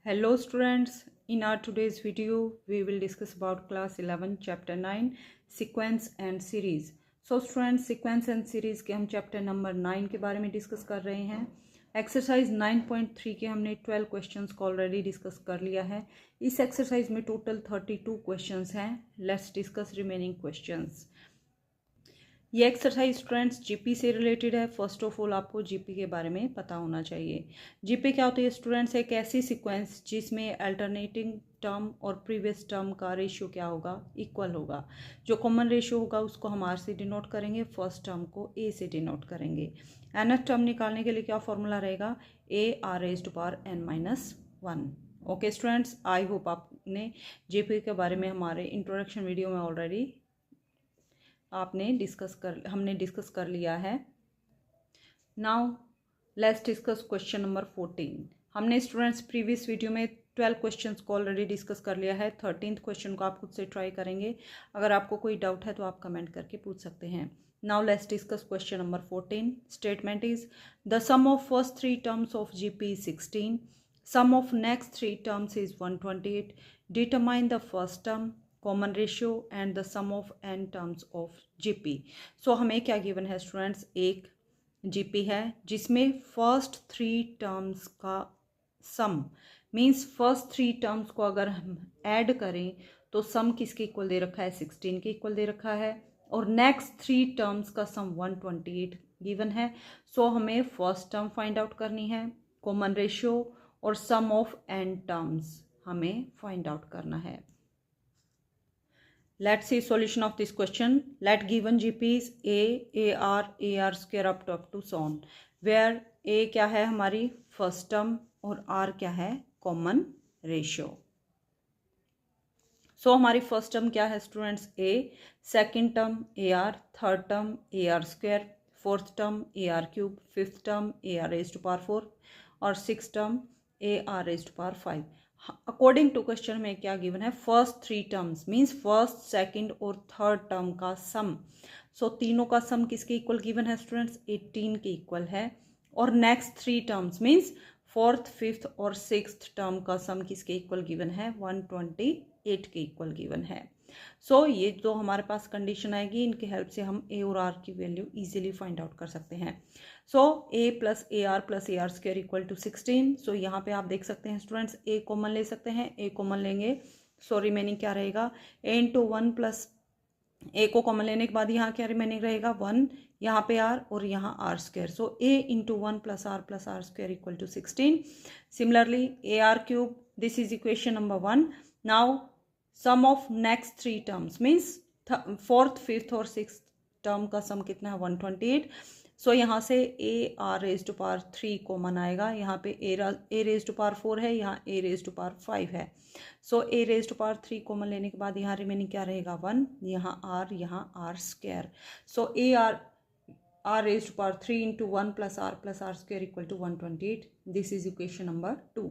Hello students, in our today's video we will discuss about class 11 chapter 9 sequence and series. So students, sequence and series के हम chapter number 9 के बारे में discuss कर रहे हैं. एक्सरसाइज 9.3 के हमने 12 क्वेश्चंस को ऑलरेडी डिस्कस कर लिया है. इस एक्सरसाइज में टोटल 32 क्वेश्चंस हैं. Let's discuss remaining questions. ये एक्सरसाइज स्टूडेंट्स जीपी से रिलेटेड है. फर्स्ट ऑफ ऑल आपको जीपी के बारे में पता होना चाहिए. जीपी क्या होती है स्टूडेंट्स? एक ऐसी सीक्वेंस जिसमें अल्टरनेटिंग टर्म और प्रीवियस टर्म का रेशियो क्या होगा? इक्वल होगा. जो कॉमन रेशियो होगा उसको हम आर से डिनोट करेंगे, फर्स्ट टर्म को ए से डिनोट करेंगे. nth टर्म निकालने के लिए क्या फॉर्मूला रहेगा? A R raised to power n-1. Okay students, I hope आपने जीपी के बारे में हमारे इंट्रोडक्शन वीडियो में ऑलरेडी हमने डिस्कस कर लिया है. Now let's discuss question number 14. हमने स्टूडेंट्स प्रीवियस वीडियो में 12 क्वेश्चंस को ऑलरेडी डिस्कस कर लिया है. 13th क्वेश्चन को आप खुद से ट्राई करेंगे. अगर आपको कोई डाउट है तो आप कमेंट करके पूछ सकते हैं. Now let's discuss question number 14. Statement is the sum of first 3 terms of GP is 16. Sum of next 3 terms is 128. Determine the first term, common ratio and the sum of n terms of GP. So हमें क्या given है students? एक GP है जिसमें first 3 terms का सम means first 3 terms को अगर हम ऐड करें तो सम किसके इक्वल दे रखा है? 16 के इक्वल दे रखा है. और नेक्स्ट 3 टर्म्स का सम 128 गिवन है. सो हमें फर्स्ट टर्म फाइंड आउट करनी है, कॉमन रेशियो और सम ऑफ n टर्म्स हमें फाइंड आउट करना है. Let's see solution of this question. Let given GP is AR square up to so on. Where A क्या है हमारी फर्स्ट टर्म और R क्या है? Common ratio. सो हमारी फर्स्ट टर्म क्या है students? A. Second term AR, third term AR square, fourth term AR cube, fifth term AR raised to power 4 और six term AR raised to power 5. According to question में क्या given है? First 3 terms means first, second और third term का sum. सो तीनों का सम किसके equal given है स्टूडेंट्स? 18 के इक्वल है. और next 3 terms means fourth, fifth और सिक्स्थ टर्म का सम किसके इक्वल गिवन है? 128 के इक्वल गिवन है. सो ये जो हमारे पास कंडीशन आएगी इनकी हेल्प से हम ए और आर की वैल्यू इजीली फाइंड आउट कर सकते हैं. So A plus A R square equal to 16. So यहाँ पे आप देख सकते हैं स्टूडेंट्स ए कॉमन ले सकते हैं. ए कॉमन लेंगे सो रिमेनिंग क्या रहेगा? ए इंटू 1 प्लस ए को कॉमन लेने के बाद यहाँ क्या रिमेनिंग रहेगा? 1, यहाँ पे आर और यहाँ R square. So A into 1 plus R square equal to 16. Similarly A R cube, this is equation number 1. Now sum of next 3 terms means fourth, fifth और सिक्स टर्म का सम कितना है? 128. So यहाँ से A R raise to power 3 common आएगा. यहाँ पे ए raise to power 4 है, यहाँ ए रेज़ टू पावर 5 है. So A raise to power 3 common लेने के बाद यहाँ रिमेनिंग क्या रहेगा? 1, यहाँ R square. So A R raise to power 3 into 1 plus R square equal to 128. This is equation number 2.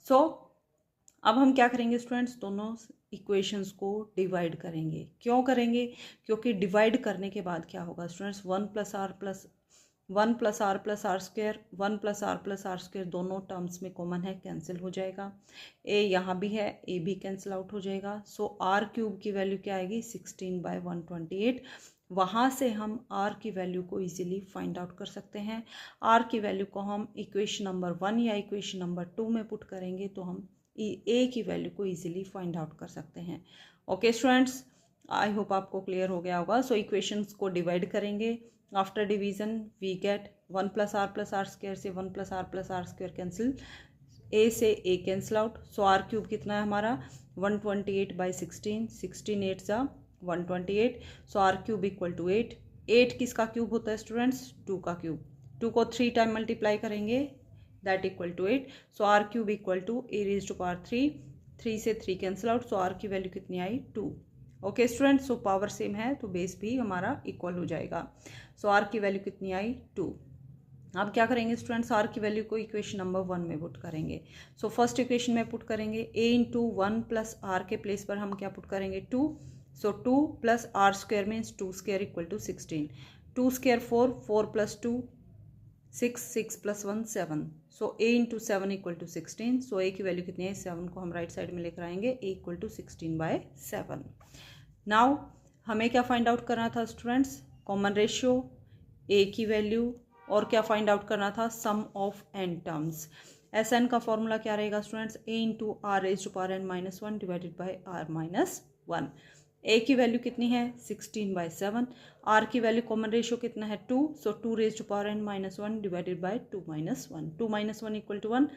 So अब हम क्या करेंगे स्टूडेंट्स? दोनों इक्वेशंस को डिवाइड करेंगे. क्यों करेंगे? क्योंकि डिवाइड करने के बाद क्या होगा students? 1 plus R plus R square, 1 plus R square दोनों टर्म्स में कॉमन है, कैंसिल हो जाएगा. ए यहाँ भी है, ए भी कैंसिल आउट हो जाएगा. सो आर क्यूब की वैल्यू क्या आएगी? 16/128. वहाँ से हम आर की वैल्यू को इजीली फाइंड आउट कर सकते हैं. आर की वैल्यू को हम इक्वेशन नंबर 1 या इक्वेशन नंबर 2 में पुट करेंगे तो हम ए की वैल्यू को इजीली फाइंड आउट कर सकते हैं. ओके स्टूडेंट्स, आई होप आपको क्लियर हो गया होगा. सो इक्वेशंस को डिवाइड करेंगे. After division we get 1 plus R square से 1 plus R square cancel, A से A cancel out. So R cube कितना है हमारा? 128/16. 16 8 सा 128. So R cube equal to 8. 8 किसका क्यूब होता है स्टूडेंट्स? 2 का क्यूब. 2 को 3 टाइम मल्टीप्लाई करेंगे, that equal to 8. So R cube equal to A raise to power 3. 3 से 3 कैंसिल आउट. सो आर की वैल्यू कितनी आई? 2. Okay students, so power same है तो बेस भी हमारा इक्वल हो जाएगा. सो आर की वैल्यू कितनी आई? 2. अब क्या करेंगे स्टूडेंट्स? आर की वैल्यू को इक्वेशन नंबर 1 में पुट करेंगे. सो फर्स्ट इक्वेशन में पुट करेंगे ए इंटू 1 प्लस आर के प्लेस पर हम क्या पुट करेंगे? 2. So 2 plus R square means 2 square equal to 16. 2 square 4, 4 plus 2 6, 6 plus 1 7. So a into 7 equal to 16. So a की वैल्यू कितनी है, 7 को हम राइट साइड में लेकर आएंगे, a इक्वल टू 16/7. नाउ हमें क्या फाइंड आउट करना था स्टूडेंट्स, कॉमन रेशियो, a की वैल्यू, और क्या फाइंड आउट करना था, sum of n terms. S N का फॉर्मूला क्या रहेगा students, a into R raise to power n minus 1 divided by r minus 1. a की वैल्यू कितनी है 16/7, r की वैल्यू कॉमन रेशियो कितना है 2, so 2 raise to power n minus 1 divided by 2 minus 1, 2 minus 1 equal to 1.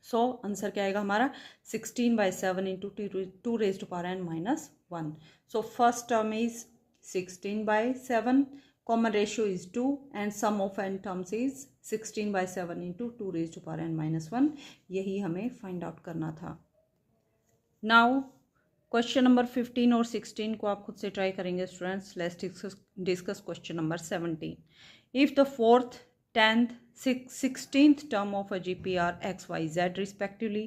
So answer क्या आएगा हमारा 16/7 into 2 raise to power n minus 1. So first term is 16/7, common ratio is 2 and sum of n terms is 16/7 into 2 raised to power n minus 1. यही हमें find out करना था. Now question number 15 और 16 को आप खुद से ट्राई करेंगे students. Let's discuss question number 17. If the 4th 10th 16th term of a GP are XYZ respectively,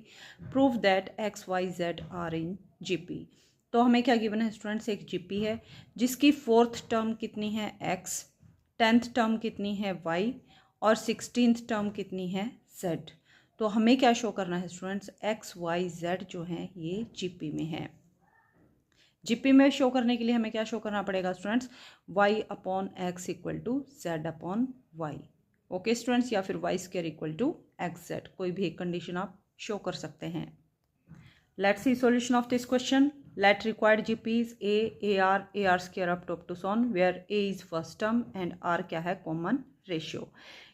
prove that XYZ are in GP. तो हमें क्या गिवन है स्टूडेंट्स, एक जीपी है जिसकी 4th टर्म कितनी है x, 10th टर्म कितनी है y और 16th टर्म कितनी है z. तो हमें क्या शो करना है स्टूडेंट्स, x y z जो है ये जीपी में है. जीपी में शो करने के लिए हमें क्या शो करना पड़ेगा students, y upon X equal to z upon Y. Okay students, या फिर Y square equal to X Z, कोई भी एक कंडीशन आप शो कर सकते हैं. Let's see solution of this question. Let required GPs A, AR square up to so on, where A is first term and R क्या है common ratio.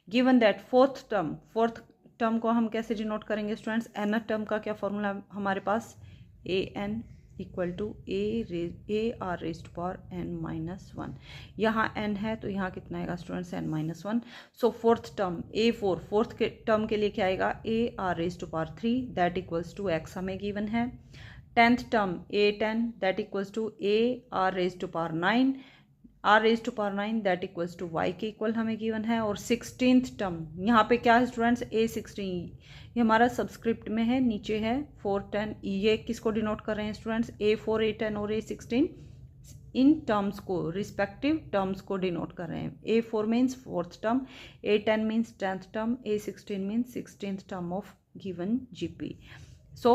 Given that fourth term को हम कैसे denote करेंगे students, nth term का क्या formula हमारे पास, AN equal to AR raise to power n minus 1. यहाँ n है तो यहाँ कितना आएगा students n minus 1. So fourth term A4, fourth के टर्म के लिए क्या आएगा, AR raise to power 3 that equals to x हमें गिवन है. 10th term A10 that equals to AR raise to power 9, R raise to power 9 that equals to Y के equal हमें given है. और 16th टर्म यहाँ पे क्या है स्टूडेंट्स, A16, ये हमारा सबस्क्रिप्ट में है, नीचे है 4 10. ये किसको डिनोट कर रहे हैं स्टूडेंट्स, A4 A10 और A16 इन टर्म्स को, रिस्पेक्टिव टर्म्स को डिनोट कर रहे हैं. A4 means 4th term, A10 means 10th term, A16 means 16th term of given GP. So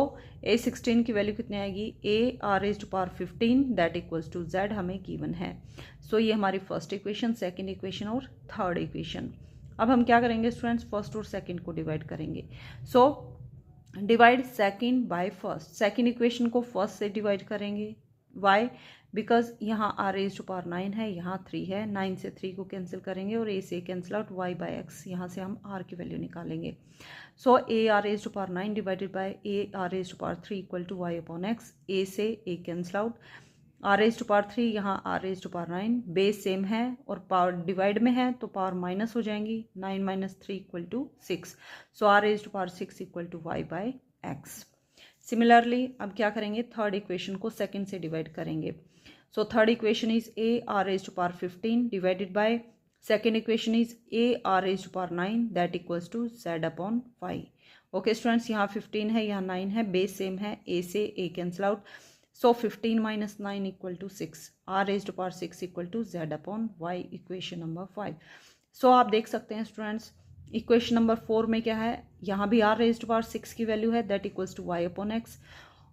A16 की वैल्यू कितनी आएगी, AR raise to power 15 that equals to Z हमें गिवन है. सो ये हमारी फर्स्ट इक्वेशन, सेकंड इक्वेशन और third equation. अब हम क्या करेंगे स्टूडेंट्स, फर्स्ट और सेकंड को डिवाइड करेंगे. So divide second by first, second equation को फर्स्ट से डिवाइड करेंगे. वाई, बिकॉज यहाँ R रेज टू पावर 9 है, यहाँ 3 है, 9 से 3 को कैंसिल करेंगे और A से cancel out, y by X, यहाँ से हम R की वैल्यू निकालेंगे. So AR raise to power 9 divided by AR raise to power 3 equal to y upon X. A से A cancel out, R raise to power 3, यहाँ R raise to power 9, base same है और power divide में है तो power minus हो जाएंगी, 9 minus 3 equal to 6. So R raise to power 6 equal to y by X. Similarly अब क्या करेंगे, थर्ड इक्वेशन को सेकंड से डिवाइड करेंगे. So third equation is AR raise to power 15 divided by second equation is AR raise to power 9 that equals to Z upon Y. Okay students, यहाँ 15 है, यहाँ 9 है, बेस सेम है, A से A cancel out. So 15 minus 9 equal to 6, R raise to power 6 equal to Z upon Y, equation number 5. सो आप देख सकते हैं स्टूडेंट्स, इक्वेशन नंबर 4 में क्या है, यहाँ भी R रेज टू पावर 6 की वैल्यू है that equals to y upon X,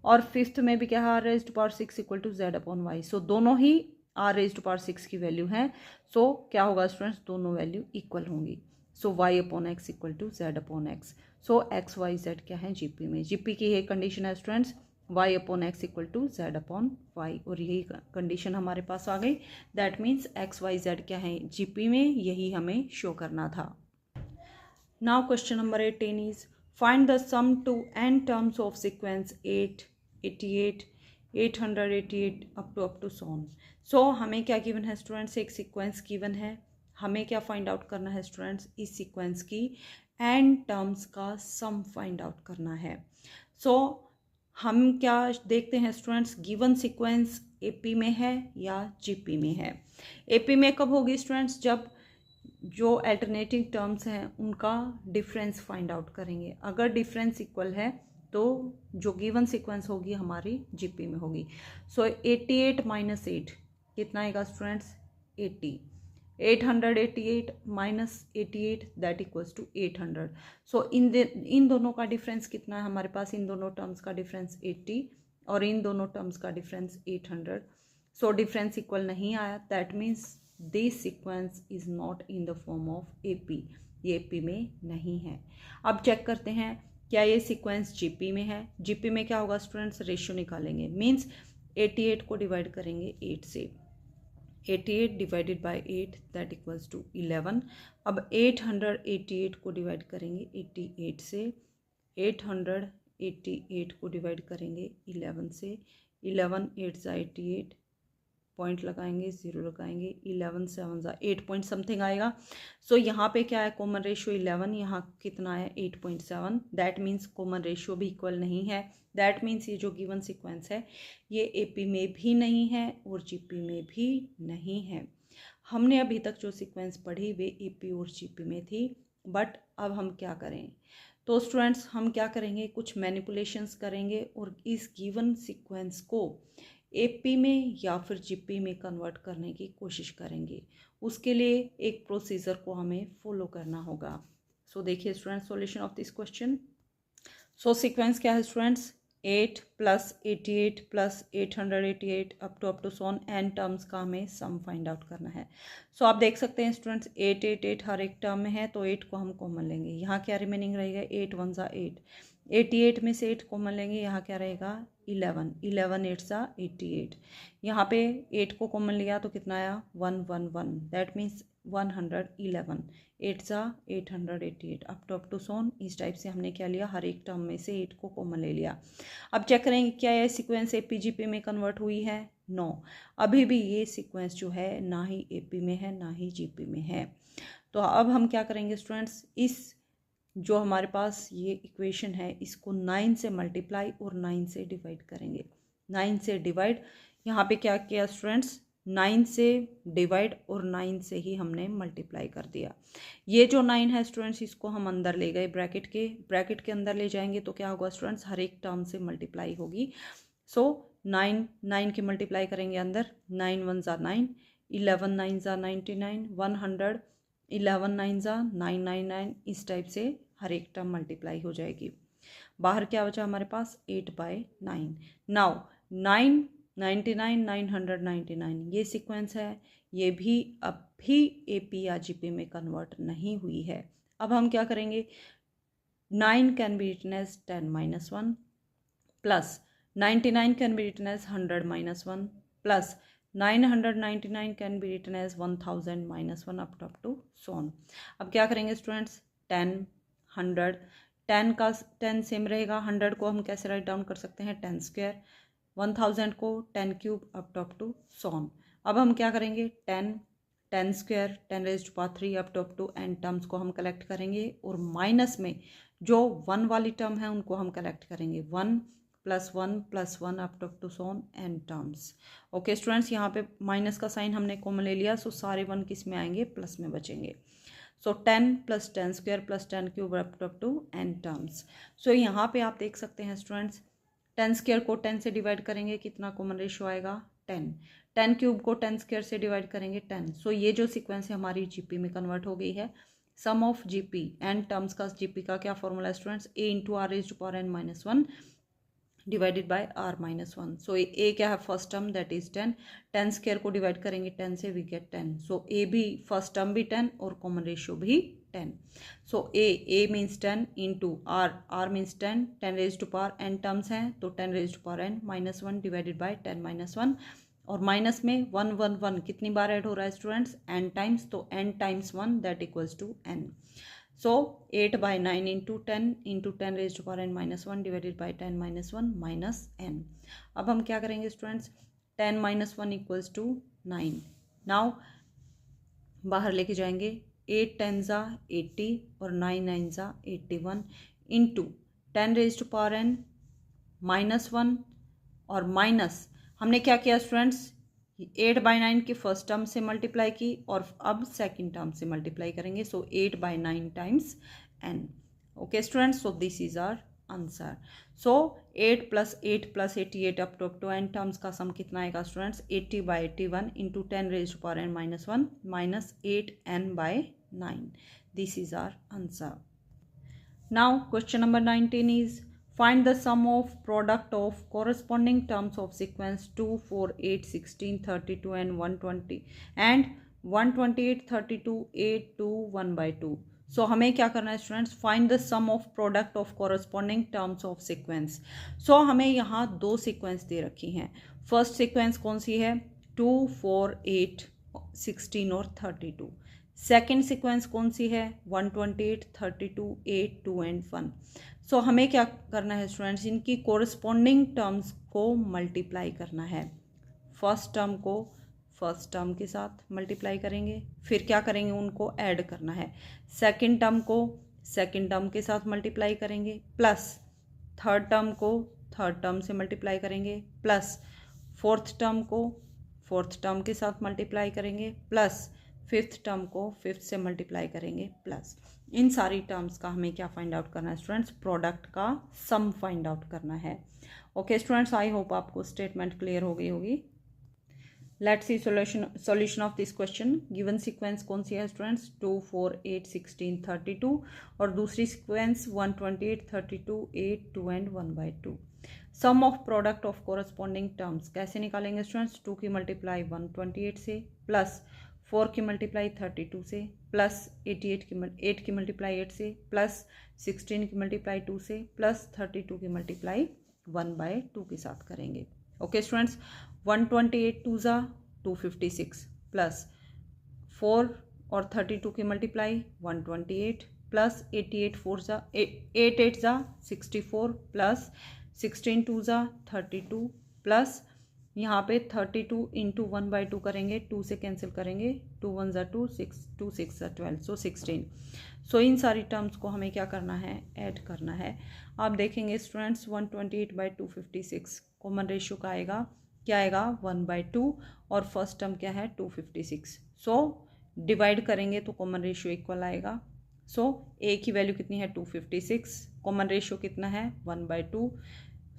और फिफ्थ में भी क्या है, R raise to power 6 equal to Z upon Y. So दोनों ही R रेज टू पावर 6 की वैल्यू है. सो क्या होगा स्टूडेंट्स, दोनों वैल्यू इक्वल होंगी. So y upon X equal to Z upon X. So X Y Z क्या है जीपी में, जीपी की ये कंडीशन है students, y upon X equal to Z upon Y, और यही कंडीशन हमारे पास आ गई. That means X Y Z क्या है जीपी में, यही हमें शो करना था. Now question number 18 is find the sum to n terms of sequence 8, 88, 888 up to so on. सो हमें क्या गिवन है स्टूडेंट्स, एक सीक्वेंस गिवन है, हमें क्या फाइंड आउट करना है स्टूडेंट्स, इस सीक्वेंस की n टर्म्स का सम फाइंड आउट करना है. सो हम क्या देखते हैं स्टूडेंट्स, गिवन सीक्वेंस AP में है या GP में है. AP में कब होगी स्टूडेंट्स, जब जो अल्टरनेटिव टर्म्स हैं उनका डिफरेंस फाइंड आउट करेंगे. अगर डिफरेंस इक्वल है तो जो गिवन सीक्वेंस होगी हमारी GP में होगी. सो 88 माइनस 8 कितना आएगा students, 80. 888 minus 88 that equals to 800. So इन दोनों का डिफरेंस कितना है हमारे पास, इन दोनों टर्म्स का डिफरेंस 80 और इन दोनों टर्म्स का डिफरेंस 800. सो डिफरेंस इक्वल नहीं आया, that means this sequence is not in the form of AP, ये एपी में नहीं है. अब चेक करते हैं क्या ये सीक्वेंस जीपी में है. जीपी में क्या होगा स्टूडेंट्स, रेशियो निकालेंगे. मीन्स 88 को डिवाइड करेंगे 8 से, 88 divided by 8 that equals to 11. अब 888 को डिवाइड करेंगे 88 से, 888 को डिवाइड करेंगे 11 से, 11 8 ज़ा 88, पॉइंट लगाएंगे, 0 लगाएंगे, 11 7 ज़ा 8 पॉइंट समथिंग आएगा. सो यहाँ पे क्या है, कॉमन रेशियो 11, यहाँ कितना है 8.7. दैट मीन्स कॉमन रेशियो भी इक्वल नहीं है. दैट मीन्स ये जो गिवन सीक्वेंस है ये एपी में भी नहीं है और जीपी में भी नहीं है. हमने अभी तक जो सीक्वेंस पढ़ी वे एपी और जीपी में थी. बट अब हम क्या करें, तो स्टूडेंट्स हम क्या करेंगे, कुछ मैनिपुलेशंस करेंगे और इस गिवन सीक्वेंस को एपी में या फिर जीपी में कन्वर्ट करने की कोशिश करेंगे. उसके लिए एक प्रोसीजर को हमें फॉलो करना होगा. सो देखिए students, solution of this question. So sequence क्या है students, 8 plus 88 plus 888 up to सोन एन टर्म्स का हमें सम फाइंड आउट करना है. सो आप देख सकते हैं स्टूडेंट्स 888 हर एक टर्म में है तो 8 को हम कॉमन लेंगे. यहाँ क्या रिमेनिंग रहेगा, 8 1 ज़ा 8, 88 में से 8 कॉमन लेंगे, यहाँ क्या रहेगा 11, 11 8 ज़ा 88. यहाँ पे 8 को कॉमन लिया तो कितना आया 111, दैट मीन्स 111, 8 ज़ा 888 अप टू सोन. इस टाइप से हमने क्या लिया, हर एक टर्म में से 8 को कॉमन ले लिया. अब चेक करेंगे क्या यह सीक्वेंस एपी जीपी में कन्वर्ट हुई है. नो, अभी भी ये सीक्वेंस जो है ना ही एपी में है ना ही जीपी में है. तो अब हम क्या करेंगे स्टूडेंट्स, इस जो हमारे पास ये इक्वेशन है इसको 9 से मल्टीप्लाई और 9 से डिवाइड करेंगे. 9 से डिवाइड, यहाँ पे क्या किया स्टूडेंट्स, 9 से डिवाइड और 9 से ही हमने मल्टीप्लाई कर दिया. ये जो 9 है स्टूडेंट्स इसको हम अंदर ले गए, ब्रैकेट के अंदर ले जाएंगे तो क्या होगा स्टूडेंट्स, हर एक टर्म से मल्टीप्लाई होगी. सो 9 की मल्टीप्लाई करेंगे अंदर, 9 1 ज़ा 9, 11 9 ज़ा 99, 100, 11 9 ज़ा 999. इस टाइप से हर एक टर्म मल्टीप्लाई हो जाएगी. बाहर क्या बचा हमारे पास 8/9. नाउ 9 99 999 ये सीक्वेंस है, ये भी अब भी एपी या जीपी में कन्वर्ट नहीं हुई है. अब हम क्या करेंगे, 9 can be written as 10-1 plus 99 can be written as 100-1 plus 999 can be written as 1000-1 up to so on. अब क्या करेंगे स्टूडेंट्स, 10 100, 10 का 10 सेम रहेगा. 100 को हम कैसे राइट डाउन कर सकते हैं, 10 स्क्वायर. 1000 को 10 क्यूब अप टू सोन. अब हम क्या करेंगे, 10 square 10 raise to power 3 up to N terms को हम कलेक्ट करेंगे और माइनस में जो 1 वाली टर्म है उनको हम कलेक्ट करेंगे. 1 + 1 अप टू सोन एन टर्म्स. ओके स्टूडेंट्स, यहाँ पे माइनस का साइन हमने कॉमन ले लिया. सो सारे 1 किस में आएंगे, प्लस में बचेंगे. So 10 + 10 square + 10 cube up to N terms. So यहाँ पे आप देख सकते हैं स्टूडेंट्स, 10 स्क्वायर को 10 से डिवाइड करेंगे, कितना कॉमन रेशियो आएगा 10. 10 क्यूब को 10 स्क्वायर से डिवाइड करेंगे 10. सो ये जो सीक्वेंस है हमारी जीपी में कन्वर्ट हो गई है. सम ऑफ जीपी एंड टर्म्स का जीपी का क्या फॉर्मूला है students, a × r⁻n−1 divided by r-1. सो ए क्या है, first term that is 10. 10 square को डिवाइड करेंगे 10 से, वी गेट 10. सो ए भी फर्स्ट टर्म भी 10 और कॉमन रेशियो भी 10. So A means 10 into R means 10, 10 raise to power n terms हैं तो 10 raise to power n-1 divided by 10-1. और माइनस में 1 1 1 कितनी बार ऐड हो रहा है स्टूडेंट्स, n टाइम्स. तो n × 1 that equals to n. So 8/9 into 10 raised to power n-1 divided by 10-1 minus n. अब हम क्या करेंगे स्टूडेंट्स, 10 - 1 equals to 9. नाउ बाहर लेके जाएंगे, 8 10 ज़ा 80 और 9 9 ज़ा 81 into 10 raised to power n-1 और माइनस हमने क्या किया स्टूडेंट्स, 8/9 की फर्स्ट टर्म से मल्टीप्लाई की और अब सेकंड टर्म से मल्टीप्लाई करेंगे. So 8/9 times n. Okay students, so this is our answer. So 8 + 8 + 88 up to n terms का सम कितना आएगा students? 80/81 into 10⁻n−1 minus 8n/9। This is our answer. Now question number 19 is find the sum of product of corresponding terms of sequence 2, 4, 8, 16, 32 and 120 and 128, 32, 8, 2, 1/2। So हमें क्या करना है students? Find the sum of product of corresponding terms of sequence. So हमें यहाँ दो sequence दे रखी हैं। First sequence कौन सी है? 2, 4, 8, 16 और 32। सेकेंड सीक्वेंस कौन सी है? 128, 32, 8, 2 एंड 1। सो हमें क्या करना है स्टूडेंट्स? इनकी कोरस्पॉन्डिंग टर्म्स को मल्टीप्लाई करना है। फर्स्ट टर्म को फर्स्ट टर्म के साथ मल्टीप्लाई करेंगे, फिर क्या करेंगे? उनको ऐड करना है। सेकंड टर्म को सेकंड टर्म के साथ मल्टीप्लाई करेंगे, प्लस थर्ड टर्म को थर्ड टर्म से मल्टीप्लाई करेंगे, प्लस फोर्थ टर्म को फोर्थ टर्म के साथ मल्टीप्लाई करेंगे, प्लस फिफ्थ टर्म को फिफ्थ से मल्टीप्लाई करेंगे, प्लस इन सारी टर्म्स का हमें क्या फाइंड आउट करना है स्टूडेंट्स? प्रोडक्ट का सम फाइंड आउट करना है। ओके स्टूडेंट्स, आई होप आपको स्टेटमेंट क्लियर हो गई होगी। Let's see solution of this question. Given sequence कौन सी है स्टूडेंट्स? 2, 4, 8, 16, 32 और दूसरी sequence 128, 32, 8, 2 and 1/2। Sum of product of corresponding terms कैसे निकालेंगे स्टूडेंट्स? 2 की मल्टीप्लाई 128 से, प्लस 4 की मल्टीप्लाई 32 से, प्लस 8 की मल्टीप्लाई 8 से, प्लस 16 की मल्टीप्लाई 2 से, प्लस 32 की मल्टीप्लाई 1/2 के साथ करेंगे। ओके स्टूडेंट्स, 128 2 ज़ा 256, प्लस 4 और 32 की मल्टीप्लाई 128, प्लस 88 4 ज़ा 8 ज़ा 64, प्लस 16 2 ज़ा 32, प्लस यहाँ पे 32 इंटू 1/2 करेंगे, 2 से कैंसिल करेंगे, 2 1 ज़ा 2, 2 6 ज़ा 12, सो 16। सो इन सारी टर्म्स को हमें क्या करना है? ऐड करना है। आप देखेंगे स्टूडेंट्स 128/256 कॉमन रेशियो का आएगा, क्या आएगा? 1/2 और फर्स्ट टर्म क्या है? 256। सो डिवाइड करेंगे तो कॉमन रेशियो इक्वल आएगा। सो ए की वैल्यू कितनी है? 256, कॉमन रेशियो कितना है? 1/2।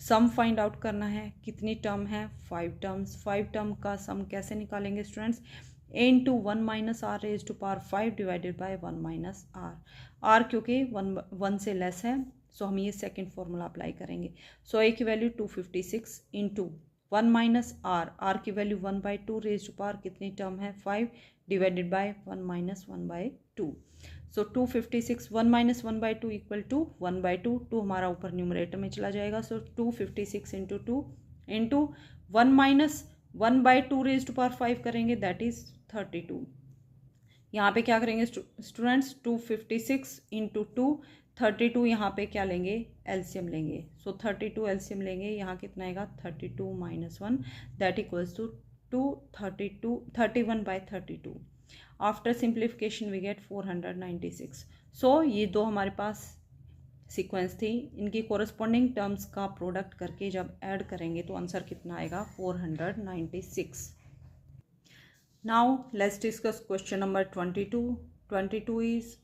सम फाइंड आउट करना है, कितनी टर्म है? 5 टर्म्स। 5 टर्म का सम कैसे निकालेंगे students? a into 1 minus R raise to power 5 divided by 1 minus R. R क्योंकि 1 से लेस है, सो हम ये सेकेंड फॉर्मूला अप्लाई करेंगे। सो ए की वैल्यू 256 इंटू 1 माइनस आर की वैल्यू 1/2 रेज टू पावर कितनी टर्म है? 5 divided by 1 minus 1/2। So 256 1 minus 1/2 equal to 1/2, 2 हमारा ऊपर न्यूमरेटर में चला जाएगा। So 256 into 2 into 1 minus 1/2 raise to power 5 करेंगे, दैट इज 32। यहाँ पे क्या करेंगे स्टूडेंट्स? 256 इंटू 2 32, यहाँ पे क्या लेंगे? एलसीएम लेंगे। सो 32 एलसीएम लेंगे, यहाँ कितना आएगा? 32 minus 1 that equals to 31/32। After simplification we get 496। So ये दो हमारे पास सीक्वेंस थी, इनकी कोरस्पॉन्डिंग टर्म्स का प्रोडक्ट करके जब ऐड करेंगे तो आंसर कितना आएगा? 496। Now let's discuss question number 22। 22 is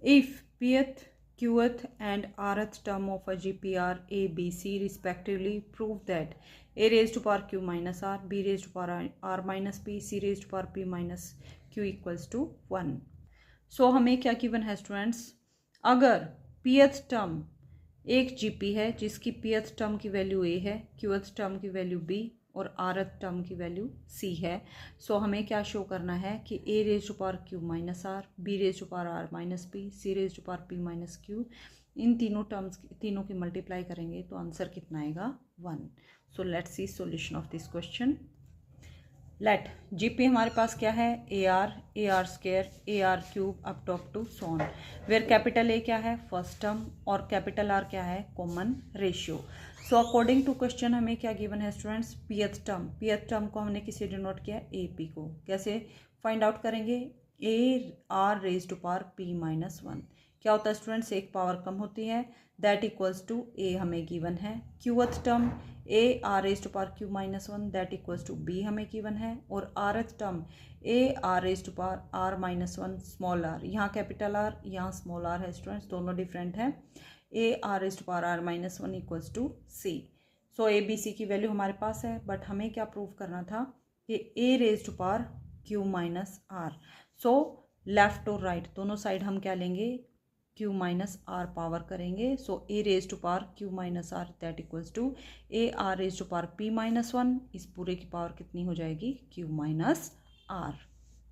if pth, qth and rth term of a GPR a, b, c respectively prove that a raised to power q minus r, b raised to power r minus p, c raised to power p minus q equals to 1। सो हमें क्या given है students? अगर pth term एक GP है जिसकी pth term की value a है, qth term की वैल्यू b और rth टर्म की वैल्यू c है, सो हमें क्या शो करना है कि a raise to power q minus R, b raise to power r minus p, c raise to power p minus q, इन तीनों की मल्टीप्लाई करेंगे तो आंसर कितना आएगा? 1। So let's see solution of this question. Let GP हमारे पास क्या है? AR square, AR cube up to so on, where capital A क्या है? फर्स्ट टर्म और कैपिटल R क्या है? Common ratio. So according to question हमें क्या गिवन है स्टूडेंट्स? pth टर्म को हमने किसे डिनोट किया? AP को। कैसे फाइंड आउट करेंगे? AR raise to power P minus 1। क्या होता है स्टूडेंट्स? एक पावर कम होती है, दैट इक्वल्स टू A हमें गिवन है। qth term AR raise to power Q minus 1 that equals to B हमें गिवन है, और rth term AR raise to power R minus 1 small r, यहाँ कैपिटल R यहाँ स्मॉल r है students, दोनों different है। A R raise to power R minus one equals to C. So A B C की value हमारे पास है, but हमें क्या प्रूव करना था कि A raise to power Q minus R. So left और राइट दोनों साइड हम क्या लेंगे, क्यू माइनस आर पावर करेंगे। So A raise to power Q minus R that equals to A R raise to power P minus one. इस पूरे की power कितनी हो जाएगी, Q minus R.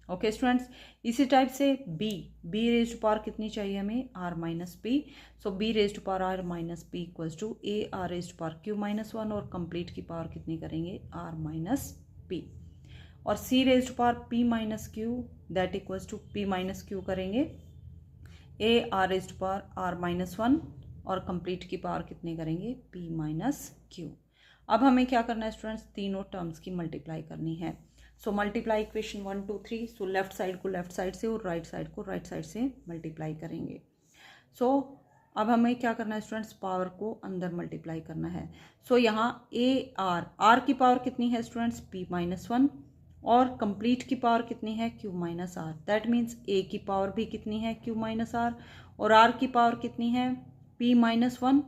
Okay students, इसी टाइप से बी रेज टू पावर कितनी चाहिए हमें, R minus P. So B raise to power R minus P equals to A R raise to power Q minus one, और complete की power कितनी करेंगे, R minus P. और C raise to power P minus Q that equals to P minus Q करेंगे, A R raise to power R minus one, और complete की power कितने करेंगे, पी माइनस क्यू। अब हमें क्या करना है स्टूडेंट्स, तीनों टर्म्स की मल्टीप्लाई करनी है। So multiply equation 1 2 3। So left side को लेफ्ट साइड से और राइट साइड को राइट साइड से मल्टीप्लाई करेंगे। सो अब हमें क्या करना है स्टूडेंट्स, पावर को अंदर मल्टीप्लाई करना है। सो यहाँ ए आर की पावर कितनी है स्टूडेंट्स, पी माइनस वन, और कंप्लीट की पावर कितनी है, Q minus R. That means A की पावर भी कितनी है, क्यू माइनस आर, और आर की पावर कितनी है, पी माइनस वन,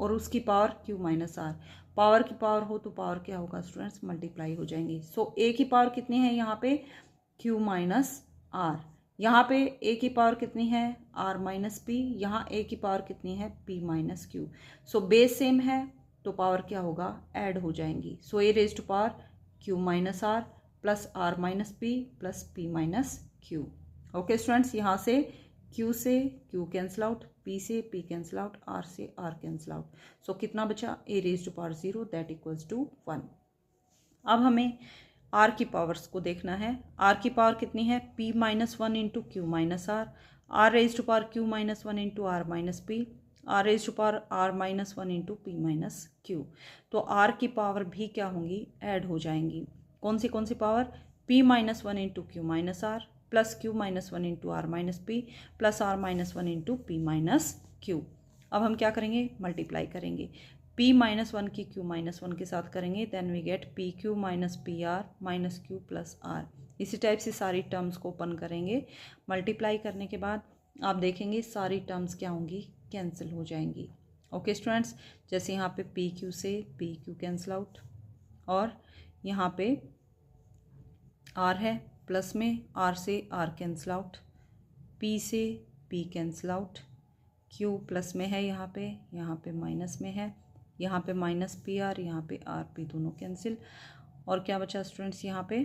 और उसकी power Q minus R. Power की पावर हो तो पावर क्या होगा स्टूडेंट्स, मल्टीप्लाई हो जाएंगी। सो ए की पावर कितनी है यहाँ पे, क्यू माइनस आर। यहाँ पे ए की पावर कितनी है, आर माइनस पी। यहाँ ए की पावर कितनी है, P minus Q. So base same है तो पावर क्या होगा, ऐड हो जाएंगी। So A raise to power Q minus R plus R minus P plus P minus Q. Okay students, यहाँ से Q से Q कैंसिल आउट, P से P कैंसिल आउट, R से R कैंसिल आउट। सो कितना बचा, A raise to power 0 that equals to 1। अब हमें R की पावर्स को देखना है। R की पावर कितनी है, P minus one into Q minus R, R raise to power Q minus one into R minus P, R raise to power R minus one into P minus Q. तो R की power भी क्या होंगी, add हो जाएंगी। कौन सी power, P minus one into Q minus R plus Q minus one into R minus P plus R minus one into P minus Q. अब हम क्या करेंगे, मल्टीप्लाई करेंगे। पी माइनस वन की क्यू माइनस वन के साथ करेंगे, then we get P Q minus P R minus Q plus R. इसी टाइप से सारी टर्म्स को ओपन करेंगे। मल्टीप्लाई करने के बाद आप देखेंगे सारी टर्म्स क्या होंगी, कैंसिल हो जाएंगी। ओके स्टूडेंट्स, जैसे यहाँ पे पी क्यू से पी क्यू कैंसिल आउट, और यहाँ पे आर है प्लस में, आर से आर कैंसिल आउट, पी से P cancel out, Q plus में है यहाँ पे माइनस में है, यहाँ पे माइनस पी आर, यहाँ पे आर पी दोनों कैंसिल। और क्या बचा स्टूडेंट्स, यहाँ पे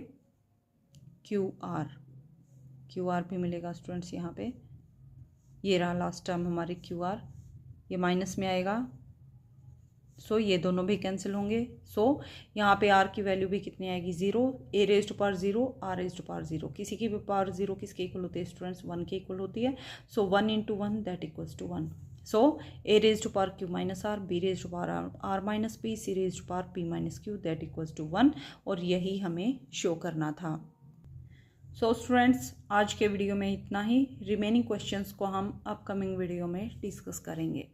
क्यू आर भी मिलेगा स्टूडेंट्स। यहाँ पे ये रहा लास्ट टर्म हमारी क्यू आर, ये माइनस में आएगा। सो ये दोनों भी कैंसिल होंगे। सो यहाँ पे आर की वैल्यू भी कितनी आएगी, 0। A raise to power 0, R raise to power 0। किसी की भी पावर 0 किसके इक्वल होती है स्टूडेंट्स, 1 के इक्वल होती है। सो 1 इंटू 1 that equals to 1। So A raise to power Q minus R, B raise to power R minus P, C raise to power P minus Q that equals to 1। और यही हमें show करना था। So students, आज के video में इतना ही। Remaining questions को हम अपकमिंग वीडियो में डिस्कस करेंगे।